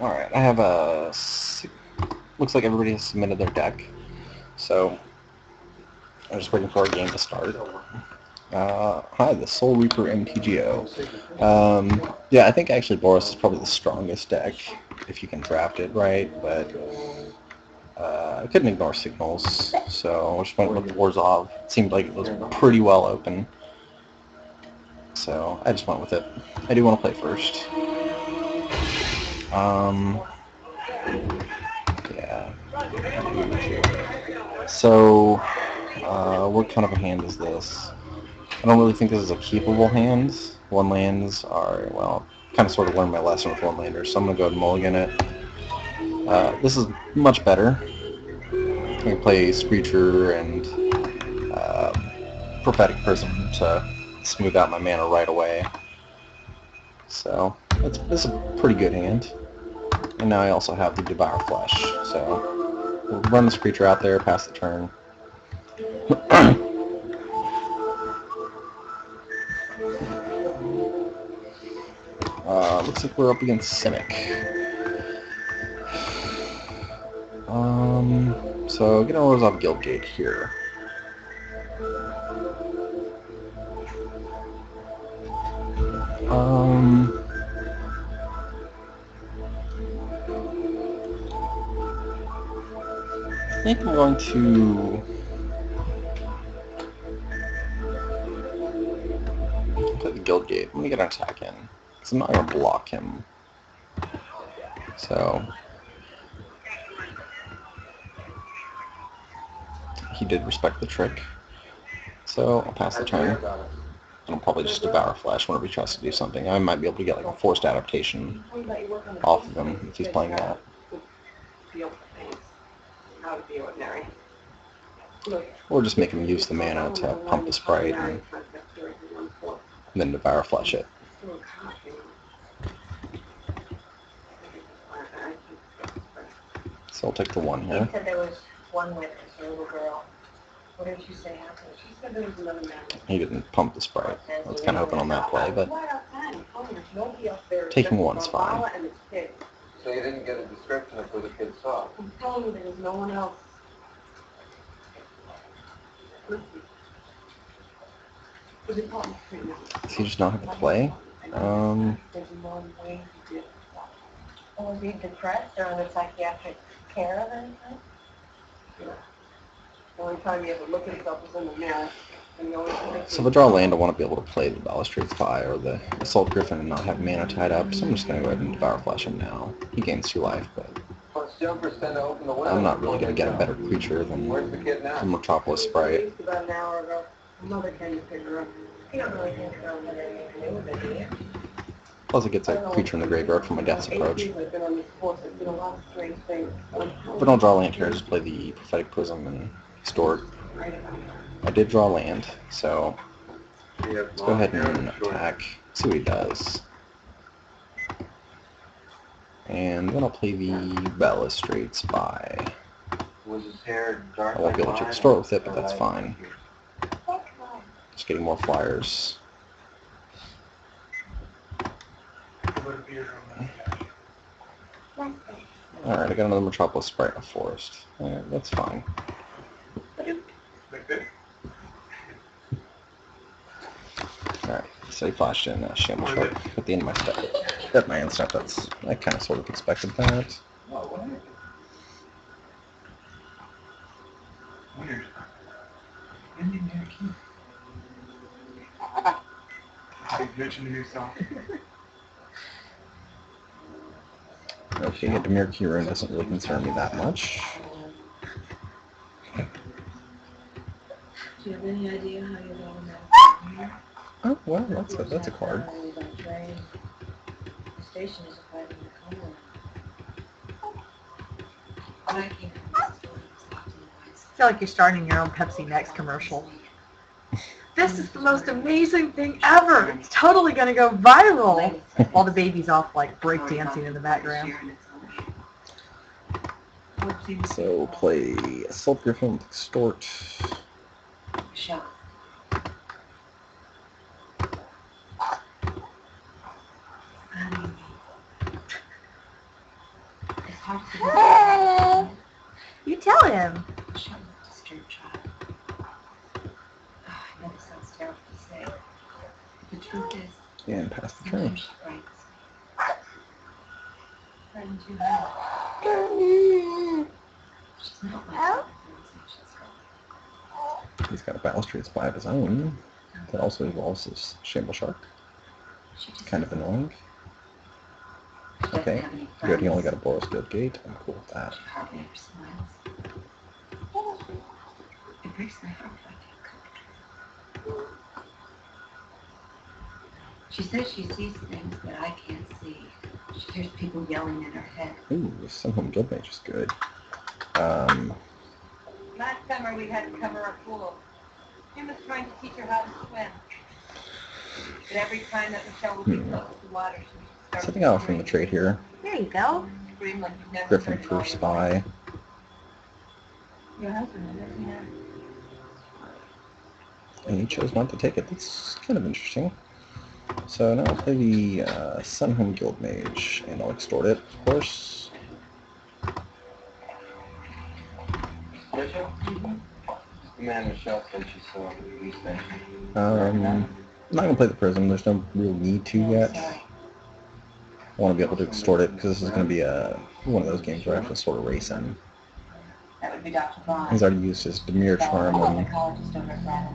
Alright, I have a... Looks like everybody has submitted their deck. So, I'm just waiting for our game to start. Hi, the Soul Reaper mTGO. Yeah, I think actually Boros is probably the strongest deck, if you can draft it right, but I couldn't ignore signals, so I just went with Orzhov. It seemed like it was pretty well open, so I just went with it. I do want to play first. Yeah. So, what kind of a hand is this? I don't really think this is a keepable hand. One lands are, well, kind of sort of learned my lesson with one landers, so I'm going to go ahead and mulligan it. This is much better. I can play Screecher and Prophetic Prism to smooth out my mana right away. So, this is a pretty good hand. And now I also have the Devour Flesh, so we'll run this creature out there, pass the turn. Looks like we're up against Simic. So get an Orzhov Guildgate here. I think I'm going to play the Guildgate. I'm going to get an attack in, because I'm not going to block him. So he did respect the trick. So I'll pass the turn. And I'll probably just Devour Flash whenever he tries to do something. I might be able to get like a forced adaptation off of him if he's playing that. Or just make him use the mana to pump the Sprite and then Devour Flash it. So I'll take the 1 here. You said there was one witness, a little girl. What did you say happened? She said there was another man. He didn't pump the Sprite. I was kind of hoping on that play, but taking 1's fine. So you didn't get a description of who the kid saw? I'm telling you, there was no one else. Does he just not have a play? Was he depressed or under psychiatric care of anything? The only time he ever looked at himself was in the mirror. So if I draw land, I want to be able to play the Balustrade Spy or the Assault Griffin and not have mana tied up, so I'm just going to go ahead and Devour Flash him now. He gains 2 life, but I'm not really going to get a better creature than the Metropolis Sprite. About an hour ago, mother came to pick her up. You don't really think about what anything to do with it, do you? Plus it gets a creature in the graveyard for my Death's Approach. If I don't draw land here, I just play the Prophetic Prism and store it. I did draw land, so let's go ahead and attack, see what he does. And then I'll play the Balustrade Spy. I won't be able to extort with it, but that's fine. Just getting more flyers. Alright, I got another Metropolis Sprite in a forest. Alright, that's fine. Alright, so he flashed in Shambles Shark at the end of my step. At my end step, I kind of sort of expected that. Okay, Dimir Kieran doesn't really concern me that much. Do you have any idea how you're going to Oh, well, that's a card. The station is fighting the Congo. I feel like you're starting your own Pepsi Next commercial. This is the most amazing thing ever. It's totally going to go viral. While the baby's off like breakdancing in the background. So play Assault Griffin with Extort. Shot. You tell him. I know this sounds terrible to say. The truth is, And pass the turn. friend you have. She's not like He's got a Balustrade Spy of his own that also involves his Shamble Shark. Kind of annoying. Okay, good. He only got a Boros Field Gate. I'm cool with that. She hardly ever smiles. It breaks my heart if I can't comfort her. She says she sees things that I can't see. She hears people yelling in her head. Ooh, Sunhome Guildmage is good. Last summer we had to cover a pool. Jim was trying to teach her how to swim. But every time that Michelle would be close to the water, she would start Something out from the trade here. There you go. scream like you've never Griffin heard it all for your Spy. life. Your husband, isn't it? And he chose not to take it. That's kind of interesting. So now I'll play the Sunhome Guildmage, and I'll extort it, of course. Bishop? The man Michelle said she saw these things. I'm not going to play the Prism. There's no real need to yet. I want to be able to extort it, because this is going to be one of those games where I have to sort of race in. That would be Dr. Bond. He's already used his Dimir Charm on...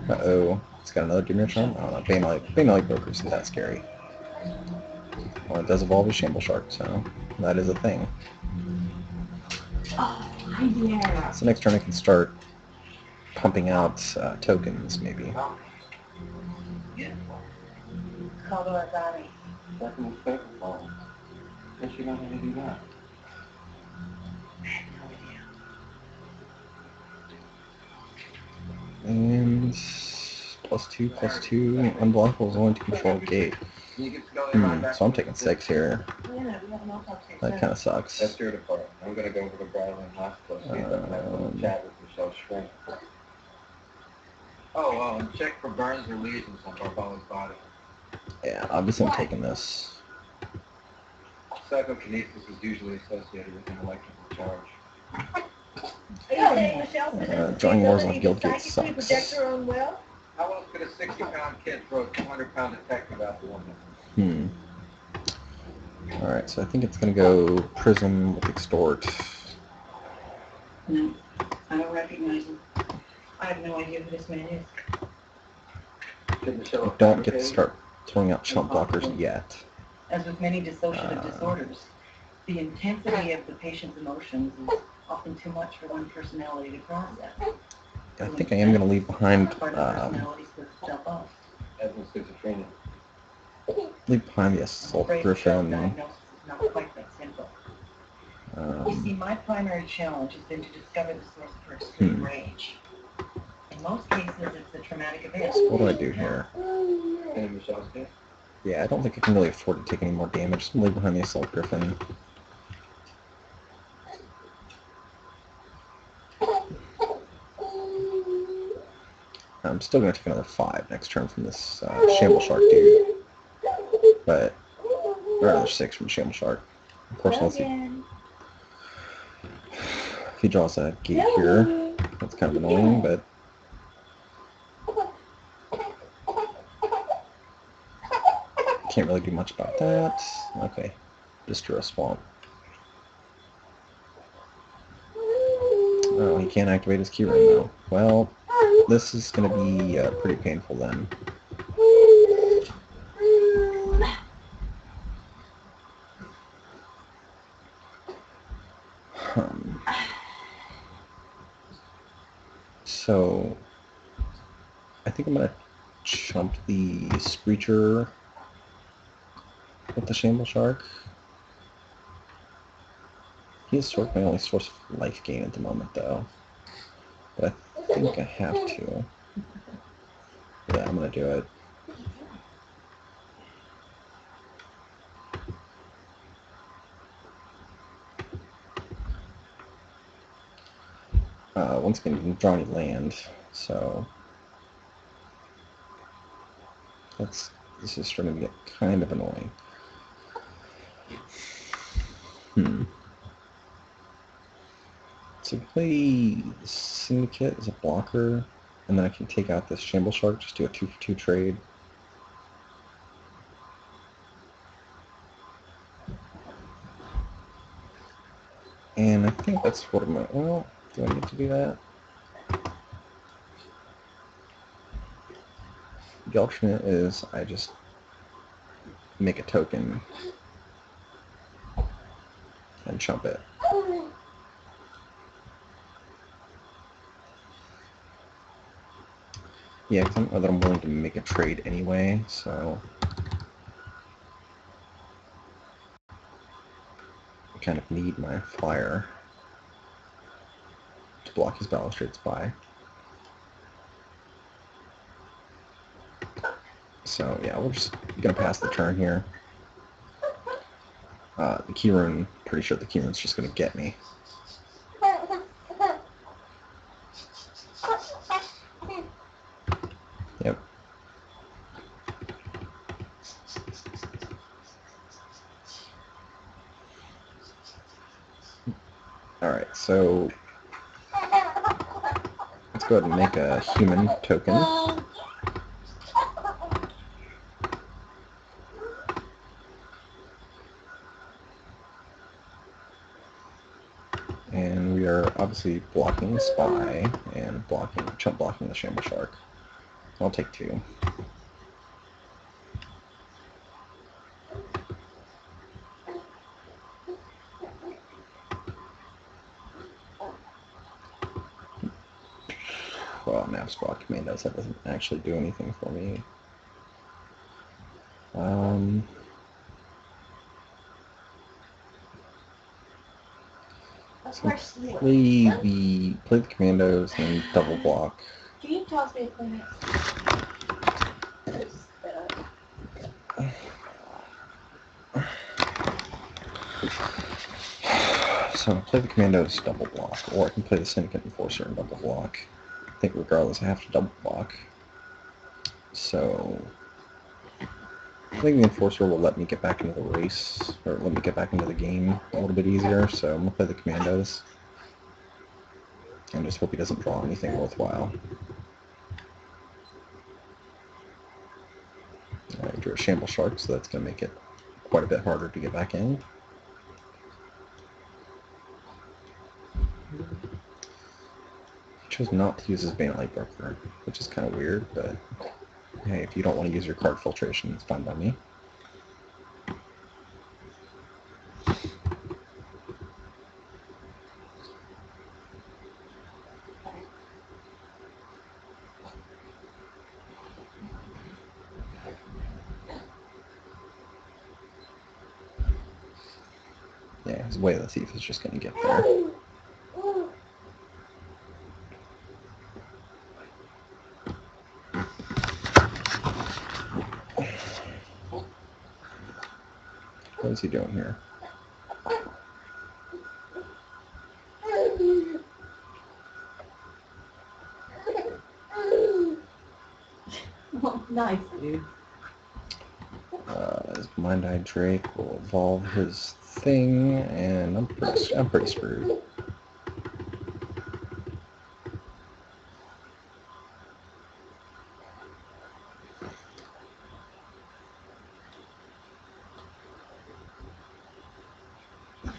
Uh-oh. He's got another Dimir Charm? I don't know. Banelite Broker isn't that scary. Well, it does evolve his Shamble Shark, so that is a thing. Oh, yeah. So next turn I can start pumping out tokens, maybe. Call her Donnie. Second is paper falling. Does she know how to do that? And +2, +2, unblockable is only to control gate. So I'm taking 6 here. That kind of sucks. That's your department. I'm going to go over to Bradley and Hospital, see if I can have a little chat with Michelle Shrink. Oh, check for burns or lesions on Bava's body. Yeah, obviously I'm taking this. Psychokinesis is usually associated with an electrical charge. Drawing Orzhov Guildgate sucks. How else could a 60-pound kid throw a 200-pound detective out the window? Alright, so I think it's going to go Prism with Extort. No, I don't recognize him. I have no idea who this man is. I don't get to start throwing out chump blockers yet. As with many dissociative disorders, the intensity of the patient's emotions is often too much for one personality to process. I think I am going to leave behind the Assault Griffin. You see, my primary challenge has been to discover the source of her extreme rage. In most cases, it's a traumatic event. What do I do here? Yeah, I don't think I can really afford to take any more damage. Just leave behind the Assault Griffin. I'm still going to take another 5 next turn from this Shamble Shark dude. But, or another 6 from Shamble Shark. Of course, let's see. If he draws a gate here, that's kind of annoying, but... Can't really do much about that. Okay, just drew a swamp. Oh, he can't activate his key ring though. Well, this is going to be pretty painful then. So, I think I'm going to chump the Screecher with the Shamble Shark. He is sort of my only source of life gain at the moment, though. But I think I have to. Yeah, I'm going to do it. Once again, didn't draw any land, so this is starting to get kind of annoying. So play Syndicate as a blocker, and then I can take out this Shamble Shark, just do a 2-for-2 trade. And I think that's what I'm at. Well, do I need to do that? The alternate is I just make a token and chump it. Yeah, because I'm willing to make a trade anyway, so I kind of need my flyer to block his balustrade spy. So yeah, we're just gonna pass the turn here. The key rune, pretty sure the key rune's just gonna get me. Yep. Alright, so let's go ahead and make a human token. And we are obviously blocking the spy and chump blocking the Shamble Shark. I'll take 2. Well, map spot commandos, that doesn't actually do anything for me. So play the commandos and double block. Can you toss me a Kleenex? So play the commandos, double block, or I can play the Syndicate Enforcer and double block. I think regardless I have to double block. So I think the Enforcer will let me get back into the race, or let me get back into the game a little bit easier, so I'm going to play the commandos. And just hope he doesn't draw anything worthwhile. I drew a Shamble Shark, so that's going to make it quite a bit harder to get back in. He chose not to use his Banlight Broker, which is kind of weird, but hey, if you don't want to use your card filtration, it's fine by me. Yeah, his Way of the Thief is just going to get there. What is he doing here? Oh, nice, dude. His Mind-Eyed Drake will evolve his thing, and I'm pretty screwed.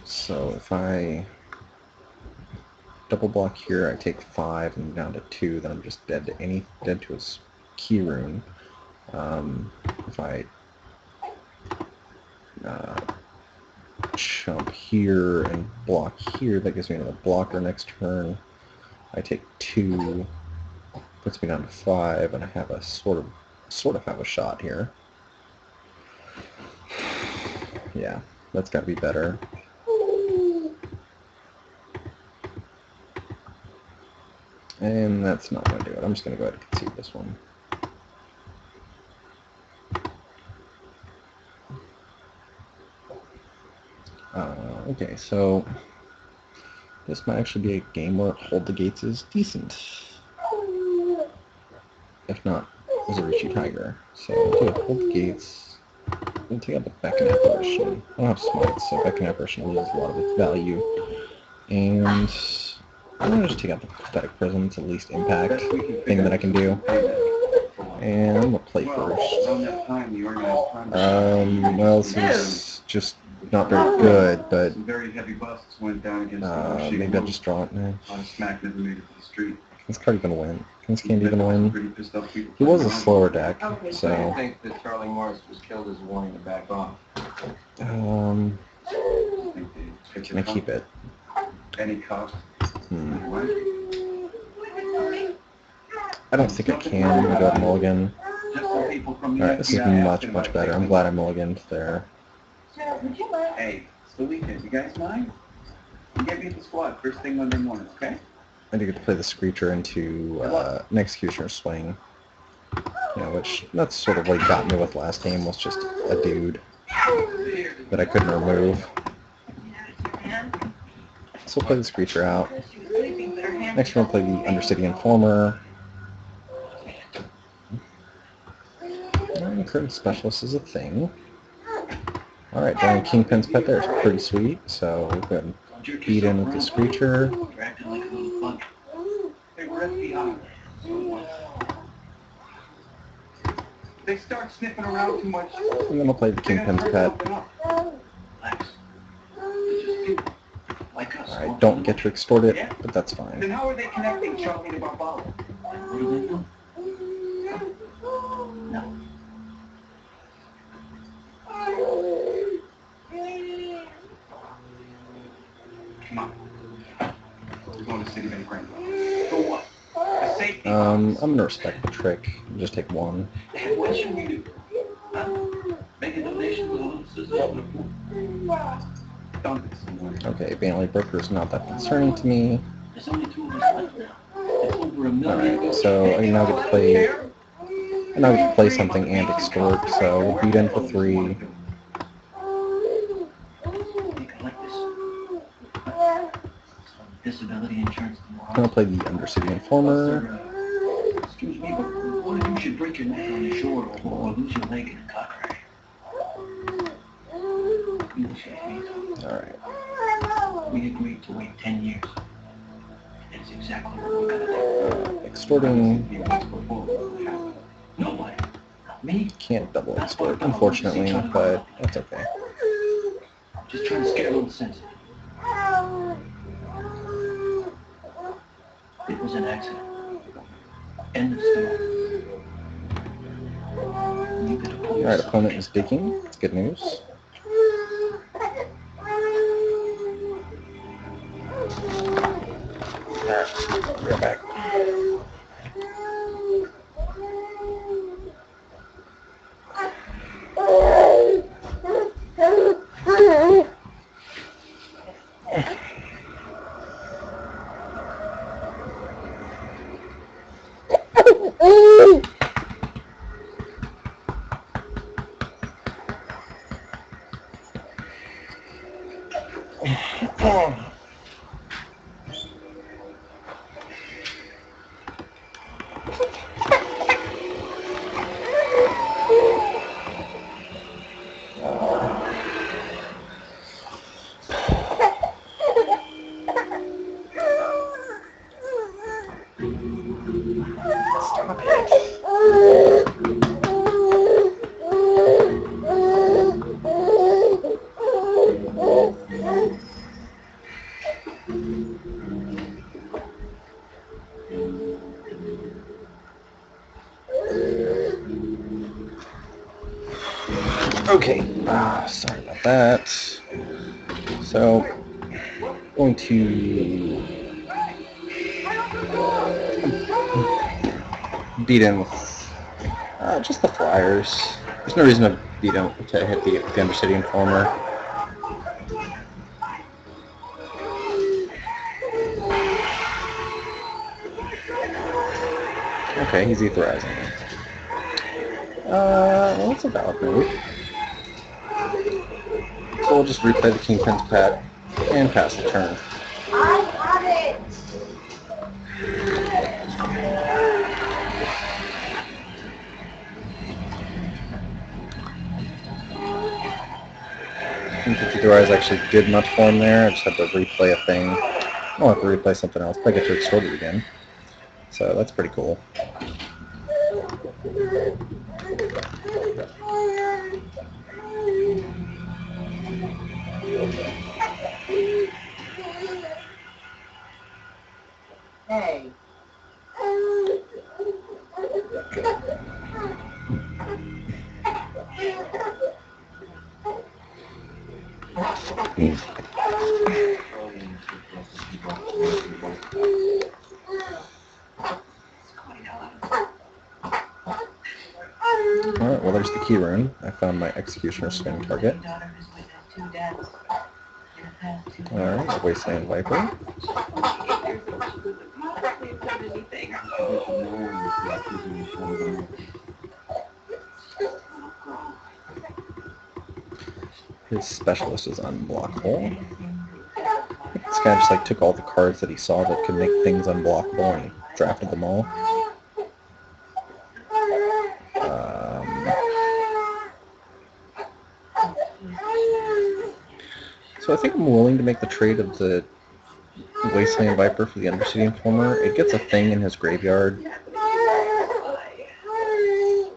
So if I double block here, I take 5 and down to 2, then I'm just dead to his key rune. If I chump here and block here, that gives me another blocker next turn. I take 2, puts me down to 5, and I have a sort of have a shot here. Yeah, that's got to be better. And that's not going to do it. I'm just going to go ahead and concede this one. Okay, so this might actually be a game where Hold the Gates is decent. If not, Zarichi Tiger. So we'll do Hold the Gates. We'll take out the Beckon Apparition. I don't have Smite, so Beckon Apparition loses a lot of its value. And I'm gonna just take out the pathetic prism. It's the least impact thing that I can do. And I'm gonna play first. Well, this is just not very good, but maybe I'll just draw it now. This card even win. This can't even win. He was a slower deck, so. I think that Charlie Morris was killed as a warning to back off. Can I keep it? Any cost? I don't think I can. I'm gonna go with mulligan. Alright, this is much, much better. I'm glad I mulliganed there. Hey, it's the weekend. You guys mind? You get me at the squad first thing Monday morning, okay? I do get to play the Screecher into an Executioner swing. You know, which, that's sort of what he got me with last game, was just a dude that I couldn't remove. So we'll play the Screecher out. Next we're going to play the Undercity Informer. And Curtain Specialist is a thing. Alright, drawing Kingpin's Pet there is pretty sweet, so we're going to beat in with the Screecher. They start sniffing around too much. And then we'll play the Kingpin's Pet. Alright, don't get to extort it, but that's fine. Then how are they connecting Charlie to Bava? What do they do? No. Come on. We're going to City Bank right now. For what? A safety I'm going to respect the trick and just take one. Hey, what should we do? Make a donation to the system. Dump it somewhere. Okay, Bantley Broker is not that concerning to me. There's only 2 of us left now. It's over 1 million. Alright, so I now get to play... I now get to play something and extort, so we'll beat in for 3. Disability insurance. I'm going to play the Undercity Informer. Excuse me, but what if you should break your neck on the shore or lose your leg in a car crash? Alright. We agreed to wait 10 years. It's exactly what we're gonna do. Extorting... Nobody. Me? Can't double extort, unfortunately, but that's okay. I'm just trying to scare a little sense. It was an accident. End of story. Alright, opponent is digging. That's good news. Alright, we're back. Okay, sorry about that. So, going to beat in with just the flyers. There's no reason to beat in to hit the Undercity Informer. Okay, he's etherizing. Well, that's a valid move. So we'll just replay the Kingpin's Pet and pass the turn. I have it! I think the Etherize actually did much for him there. I just had to replay a thing. I'll have to replay something else, but I get to extort it again. So that's pretty cool. Hey. Alright, well there's the key rune. I found my Executioner swing target. Alright, Wasteland Viper. His specialist is unblockable. This guy just like took all the cards that he saw that could make things unblockable and drafted them all. So I think I'm willing to make the trade of the Wasteland Viper for the Undercity Informer. It gets a thing in his graveyard.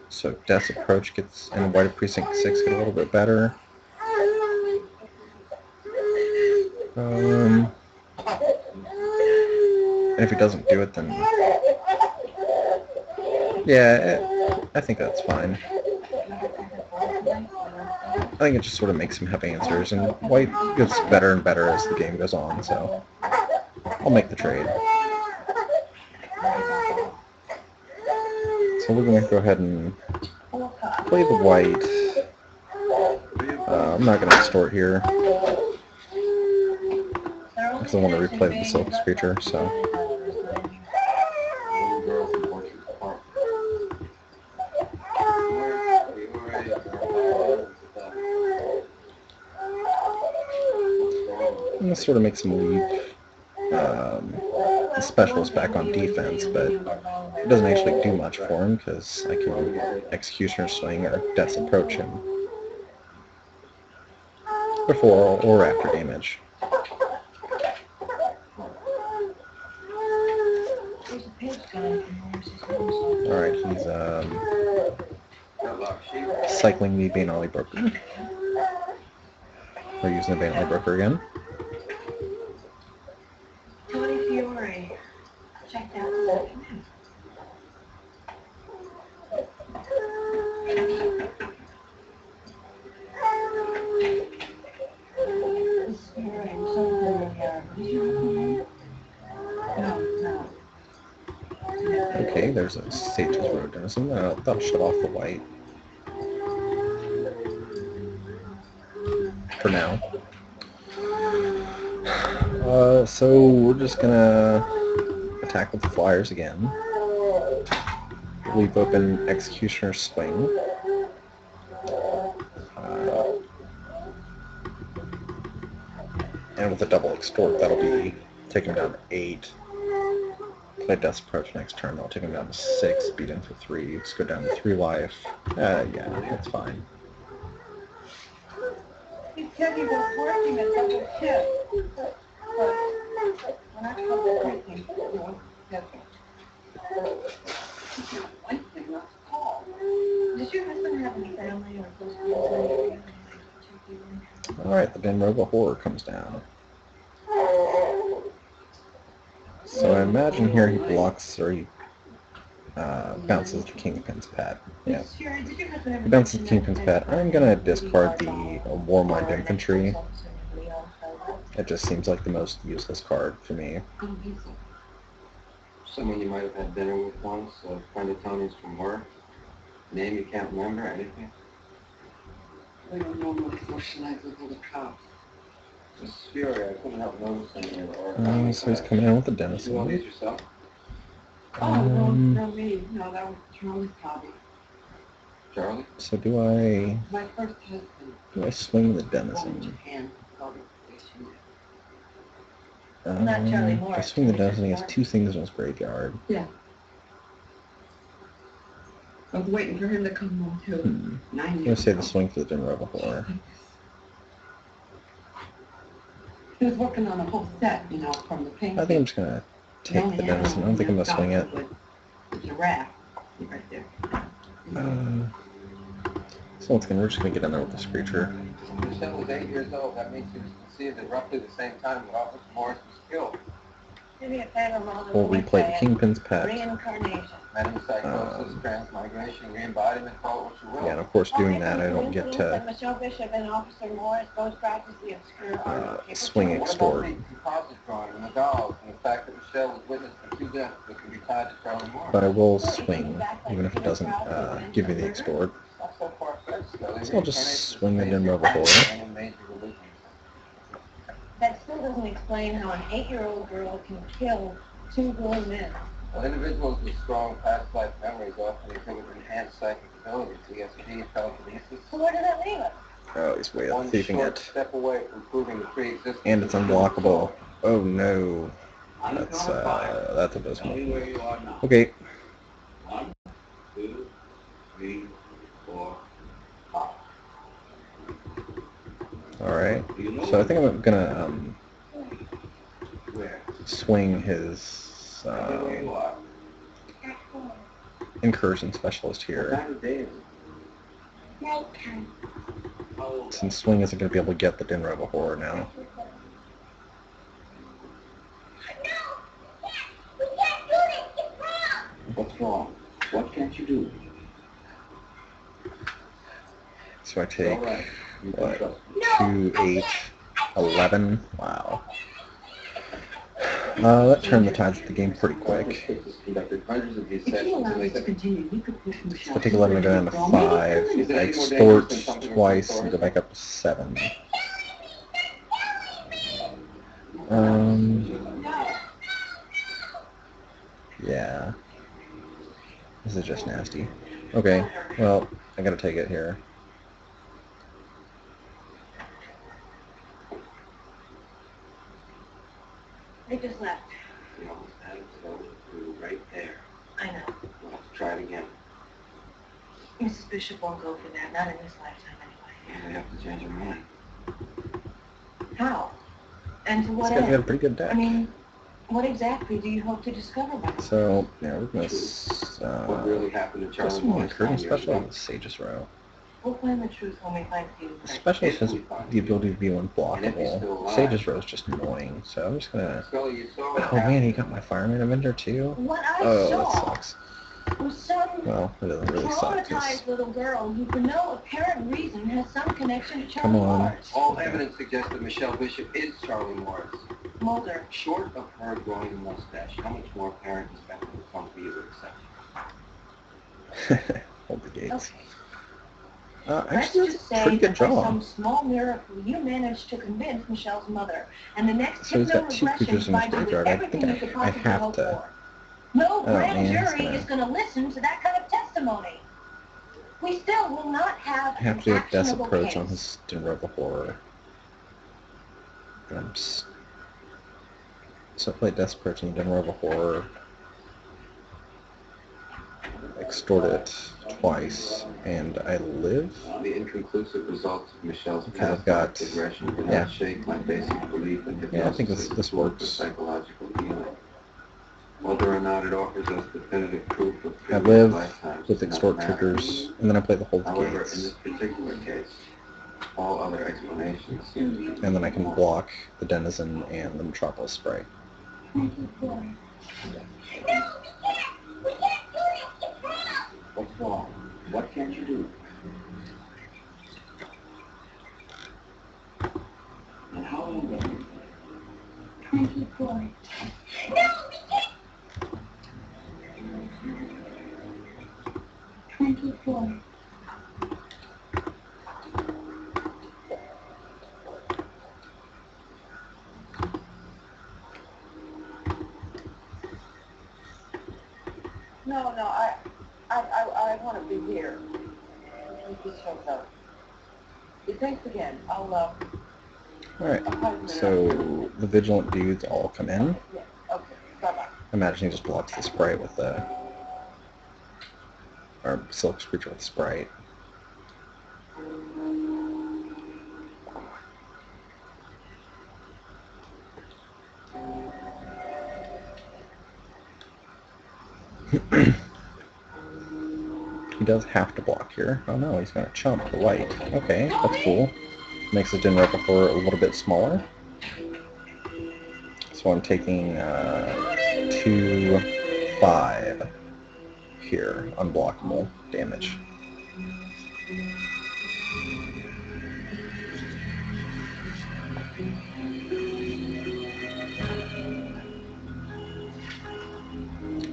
So Death's Approach gets, and White of Precinct 6 get a little bit better. And if he doesn't do it, then... yeah, I think that's fine. I think it just sort of makes him have answers, and White gets better and better as the game goes on, so I'll make the trade. So we're going to go ahead and play the White. I'm not going to extort here, because I want to replay the Silk Screecher, so... and this sort of makes him leave the specialist back on defense, but it doesn't actually do much for him because I can Executioner Swing or Death's Approach him before or after damage. Alright, he's cycling the Banally Broker. We're using the Banally Broker again. Checked out this afternoon. Okay, there's a Sage's Road Denizen. That'll shut off the White. For now. So we're just gonna attack with the Flyers again. Leave open Executioner Swing. And with a double extort, that'll be take him down to 8. Play Death's Approach next turn, that'll take him down to 6, beat him for 3, let's go down to 3 life. Yeah, that's fine. He said he was working a double shift, but when I called the precinct, he wasn't scheduled. One thing not to call. Does your husband have any family or close friends? Alright, the Denroga Horror comes down. So I imagine here he blocks, or he bounces the Kingpin's Pet. Yeah. He bounces the Kingpin's Pet. I'm going to discard the Warmind Infantry. It just seems like the most useless card for me. Someone you might have had dinner with once, a friend of Tony's from work. Name you can't remember, anything? We don't normally socialize with other cops. Miss Fury, I couldn't help noticing your order. So he's coming in with the Denizen. You want these yourself? Oh, no, me. No, that was Charlie's hobby. Charlie? So do I My first husband. swing the Going to Denizen? Japan. Hobby station. Not Charlie If I Morris. swing the Denizen, he has 2 things in his graveyard. Yeah. I was waiting for him to come home too. 9 I'm going years to say the ago. swing for the Denroga Horror. He was working on a whole set, you know, from the painting. I think I'm just gonna take the denizen. I don't think I'm gonna swing it. The giraffe, right there. So once again, we're just gonna get in there with this creature. Michelle was 8 years old. That means she was conceived at roughly the same time that Adolf Morris was killed. Give me a favor, Mulder. We'll replay the Kingpin's Pet. Reincarnation. Metempsychosis, transmigration, re-embodiment, call it what you will. Yeah, and of course, doing that, I don't get to Michelle Bishop and Officer Morris both practice the obscure art of paper swing towing. What extort. about the composite drawing and the dolls and the fact that Michelle was witness to 2 deaths that can be tied to Charlie Morris? But I will swing, even if it doesn't give me the extort. Not so far-fetched, though. So I'll just swing it in over horror. That still doesn't explain how an 8-year-old girl can kill 2 grown men. Well, individuals with strong past life memories often exhibit enhanced psychic abilities, ESP, telekinesis. So where did that leave us? Oh, he's way up One thieving short it. step away from proving the pre-existence. And it's unblockable. Oh no. That's abysmal. Okay. 1, 2, 3, 4. Alright. So I think I'm gonna swing his incursion specialist here. Since swing isn't going to be able to get the Dinner of a Horror now. What's wrong? What can't you do? So I take, what, 2, 8, 11? Wow. That turned the tides of the game pretty quick. If he allowed us to continue, we could push Michelle. So I take 11 and go down to 5. I extort twice and go back up to 7. Yeah. This is just nasty. Okay, well, I gotta take it here. They just left. You almost had it, so we were right there. I know. We'll have to try it again. Mrs. Bishop won't go for that, not in this lifetime anyway. And we have to change our mind. How? And to This what guy's got a end? pretty good deck. I mean, what exactly do you hope to discover by this? So, yeah, we're gonna What really happened to Charlie just one Morris incursion 9 years special ago? on the Sage's Row. We'll find the truth when we find the The specialist has the ability to be unblockable. alive. Sage's Row is just annoying, so I'm just gonna... So you saw what Oh man, he happened. got my Fireman Avenger too? What I Oh, that saw sucks. was some Well, it doesn't really suck, 'cause... traumatized little girl who, for no apparent reason, has some connection to Come Charlie on. Morris. All evidence suggests that Michelle Bishop is Charlie Morris. Mulder. Short of her growing a mustache, how much more apparent is that than some for you to accept? Hold the gates. Okay. Let's Actually, just that's a say pretty good that by draw. some small miracle you managed to convince Michelle's mother, and the next So he's got 2 hypno-regression creatures in his provides you with graveyard. I everything think you could I possibly have hope to... for. No grand man, it's jury gonna- is going to listen to that kind of testimony. We still will not have I have an to do a death actionable approach case. on his Dinner of the Horror. And I'm just... So I play Death Approach on the Dinner of a Horror. Extort it twice, and I live? The inconclusive results of Michelle's Okay, past I've got- life regression do yeah. not shake my basic belief in hypnosis. Yeah, I think this as a tool for works. psychological healing. Whether or not it offers us definitive proof of I previous live lifetimes with does not extort matter. triggers, and then I play the Hold the However, in Gates. this particular case, all other explanations seem to be... And then I can block the Denizen and the Metropolis Spray. What's wrong? What can't you do? And how old are you? 24. 24. No, I want to be here. He just shows up. Thanks again. I'll Alright, so the Vigilant dudes all come in. yeah, okay, bye-bye. I imagine he just blocks the Sprite with the... or Silk Screecher with the Sprite. He does have to block here. Oh no, he's going to chump to white. Okay, that's cool. Makes the Dimir before a little bit smaller. So I'm taking 2-5 here, unblockable damage.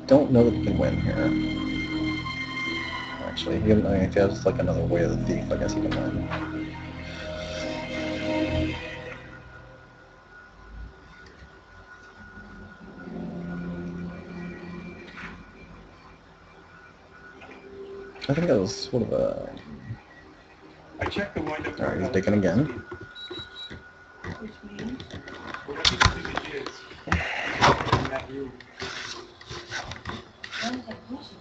Don't know that he can win here. Actually, if he has like another way of the thief, I guess he can win. I think that was sort of a... I checked the window. Alright, he's digging again. Which means? Whatever the image is in that room. What is that pushing?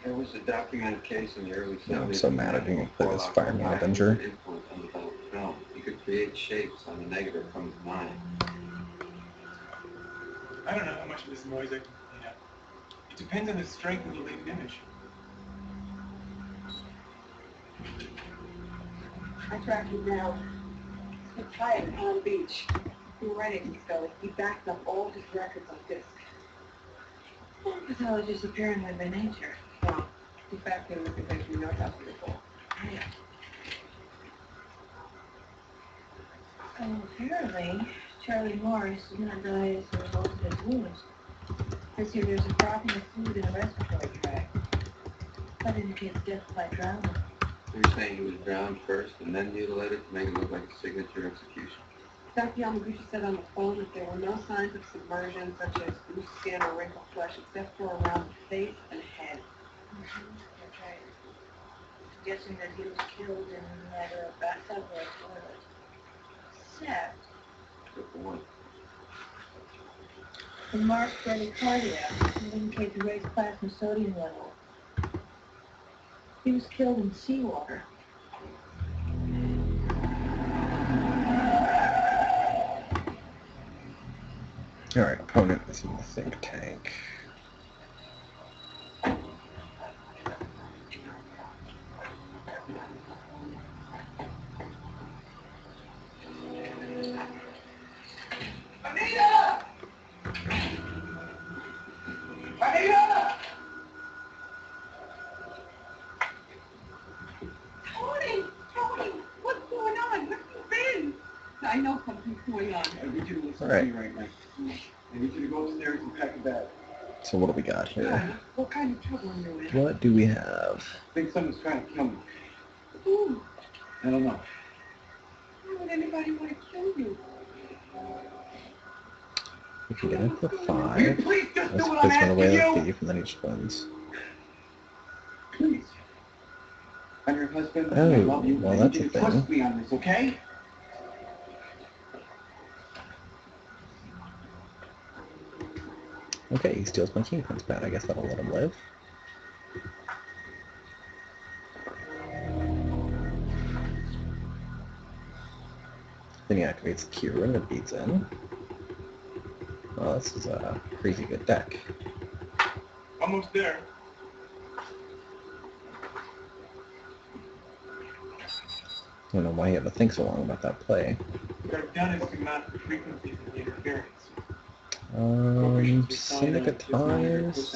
There was a documented case in the early 70s. Yeah, I'm so mad I didn't play this Fireman Avenger. Film. He could create shapes on the negative from his mind. I don't know how much of this noise I can clean up. It depends on the strength of the latent image. I tracked him down. He's high in Palm Beach. We were ready to go. He backed up all his records on disk. Well, pathologists are paranoid by nature. Well, de facto, we can make you know how to report. Yeah. Apparently, Charlie Morris did not die as a result of his wounds. This year there's a frothing of fluid in the respiratory tract. That indicates death by drowning. You're saying he was drowned first and then mutilated to make it look like a signature execution? Dr. Yamaguchi said on the phone that there were no signs of submersion, such as loose skin or wrinkled flesh, except for around the face and head. That's right. Suggesting that he was killed in either a bathtub or a toilet. Except Good point. the marked bradycardia would indicate the raised plasma sodium level. He was killed in seawater. Alright, opponent is in the think tank. Anita! Anita! Tony, what's going on? Where have you been? I know something's going on. I need you to listen Alright. to me right now. I need you to go upstairs and pack a bag. So what do we got here? What kind of trouble are you in? What do we have? I think someone's trying to kill me. Ooh, I don't know. why would anybody want to kill you? We can get into the Will you 5. please just do Let's what I'm pitch away asking the you? thief, and then he just wins. Please. I'm your husband, Oh, and I love you. well, I that's need a you to thing. trust me on this, okay? Okay, he steals my king prince bat. I guess that'll let him live. Then he activates the Q and it beats in. Well, this is a crazy good deck. Almost there. I don't know why you have to think so long about that play. What I've done is to map the frequencies of the interference. Syndicatize?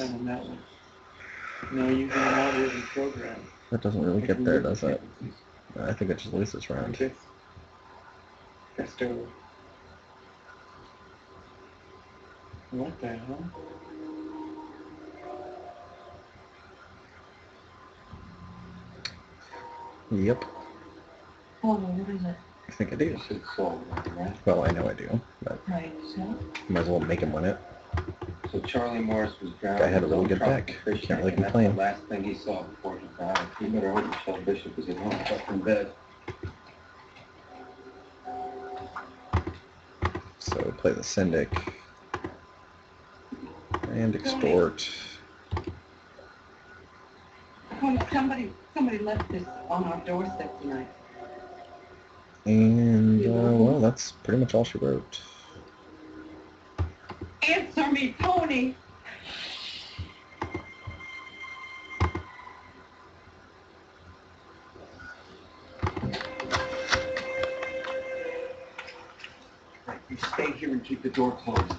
No, using an algorithm program. That doesn't really get there, does it? No, I think it just loses round. This. Presto. What the hell? Yep, Oh, what is it? I think I do. You should solve it, right? Well, I know I do, but Right, so? might as well make him win it. So Charlie Morris was drowned. Guy had a in his really own good tropical deck. fish Can't really tank, and that's complain. the last thing he saw before he died. You better hope Michelle Bishop is at home, tucked in bed. So play the Syndic. And extort. Tony, somebody left this on our doorstep tonight. And, well, that's pretty much all she wrote. Answer me, Tony! You stay here and keep the door closed.